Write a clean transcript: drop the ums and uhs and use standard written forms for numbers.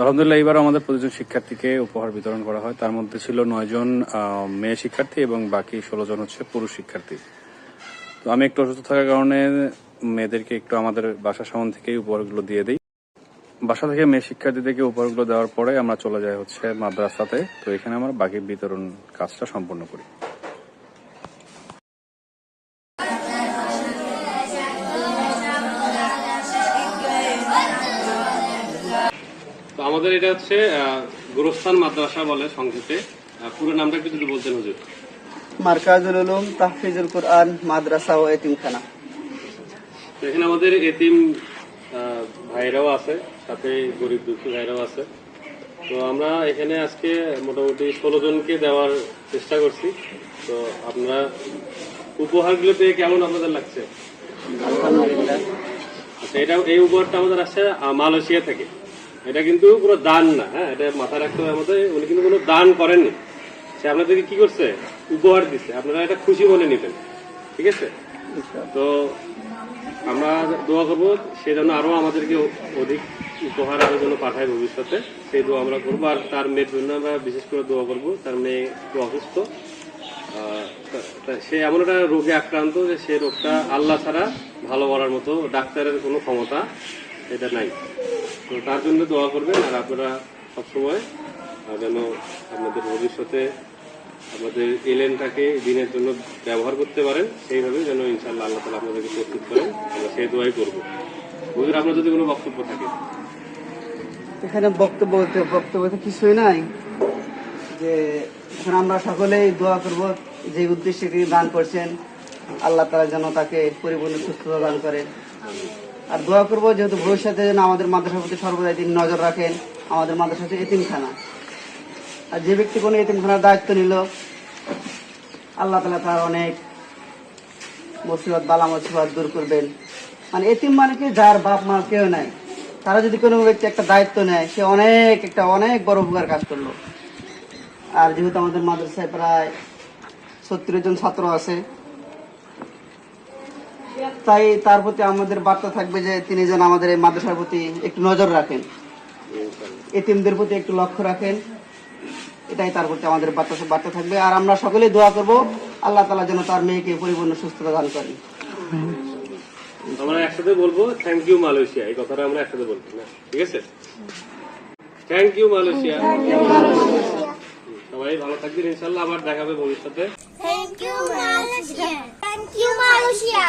আলহামদুলিল্লাহ এবার আমাদের প্রতিজন শিক্ষার্থীকে উপহার বিতরণ করা হয়। তার মধ্যে ছিল 9 জন মেয়ে শিক্ষার্থী এবং বাকি 16 জন হচ্ছে পুরুষ শিক্ষার্থী। তো আমি একটু অসুস্থ থাকার কারণে মেয়েদেরকে একটু আমাদের বাসার সামনে থেকেই উপহারগুলো দিয়ে দিই। বাসা থেকে মেয়ে শিক্ষার্থীদেরকে উপহারগুলো দেওয়ার পরে আমরা চলে যাই হচ্ছে মাদ্রাসাতে। তো এখানে আমরা বাকি বিতরণ কাজটা সম্পন্ন করি। তো আমাদের এটা হচ্ছে গোরস্থান মাদ্রাসা বলে সংক্ষেপে। পুরো নামটা একটু যদি বলতেন হুজুর। মারকাজুল উলুম তাহফিজুল কুরআন মাদ্রাসা ও এতিমখানা। তো এখানে আমাদের এতিম ভাইরাও আছে, সাথে গরিব দুঃখী ভাইরাও আছে। তো আমরা এখানে আজকে মোটামুটি 16 জনকে দেওয়ার চেষ্টা করছি। তো আপনারা উপহারগুলো পেয়ে কেমন আপনাদের লাগছে? আলহামদুলিল্লাহ। আচ্ছা, এই উপহারটা আমাদের আসছে মালয়েশিয়া থেকে। এটা কিন্তু পুরো দান না, হ্যাঁ, এটা মাথায় রাখতে হবে আমাদের। উনি কিন্তু কোনো দান করেননি, সে আপনাদেরকে কি করছে, উপহার দিচ্ছে। আপনারা এটা খুশি মনে নিতেন, ঠিক আছে? তো আমরা দোয়া করবো সে যেন আরো আমাদেরকে অধিক উপহার আরো জন্য পাঠায় ভবিষ্যতে, সেই দোয়া আমরা করবো। আর তার মেয়ের জন্য আমরা বিশেষ করে দোয়া করবো। তার মেয়ে একটু অসুস্থ, সে এমন একটা রোগে আক্রান্ত যে সে রোগটা আল্লাহ ছাড়া ভালো করার মতো ডাক্তারের কোনো ক্ষমতা এটা নাই। তো তার জন্য দোয়া করবেন। আর আপনারা সবসময় যেন আপনাদের ভবিষ্যতে আমাদের এলেনটাকে দিনের জন্য ব্যবহার করতে পারেন, সেইভাবে যেন ইনশাআল্লাহ আল্লাহ তাআলা আপনাদেরকে প্রস্তুত করেন। আমরা সেই দোয়াই করবো। হুজুর, আপনার যদি কোনো বক্তব্য থাকে। এখানে বক্তব্য কিছুই নাই, যে এখন আমরা সকলেই দোয়া করব যে উদ্দেশ্যে তিনি দান করছেন, আল্লাহ তাআলা যেন তাকে পরিপূর্ণ সুস্থতা দান করেন। আর দোয়া করব যেহেতু ভবিষ্যতে যেন আমাদের মাদ্রাসার প্রতি সর্বদাই তিনি নজর রাখেন। আমাদের মাদ্রাসা হচ্ছে এতিমখানা, আর যে ব্যক্তি কোনো এতিমখানার দায়িত্ব নিল, আল্লাহ তাআলা তার অনেক মুসিবত বালা মুসিবত দূর করবেন। মানে এতিম মানে কি, যার বাপ মা কেউ নাই, তারা যদি কোনো ব্যক্তি একটা দায়িত্ব নেয়, সে অনেক বড় উপকার কাজ করলো। আর যেহেতু আমাদের মাদ্রাসায় প্রায় 70 জন ছাত্র আছে, তাই তার প্রতি আমাদের বার্তা থাকবে যে তিনি যেন আমাদের এই মাদ্রাসার প্রতি একটু নজর রাখেন, এতিমদের প্রতি একটু লক্ষ্য রাখেন। এটাই তার প্রতি আমাদের বার্তা থাকবে। আর আমরা সকলেই দোয়া করব আল্লাহ তাআলা যেন তার মেয়েকে পরিপূর্ণ সুস্থতা দান করেন। আমরা একসাথে বলবো থ্যাংক ইউ মালয়েশিয়া। এই কথাটা আমরা একসাথে বলবো না, ঠিক আছে? Thank you Malaysia. সবাই ভালো থাকবেন, ইনশাআল্লাহ আবার দেখা হবে ভবিষ্যতে। Thank you, Malaysia. Thank you, Malaysia.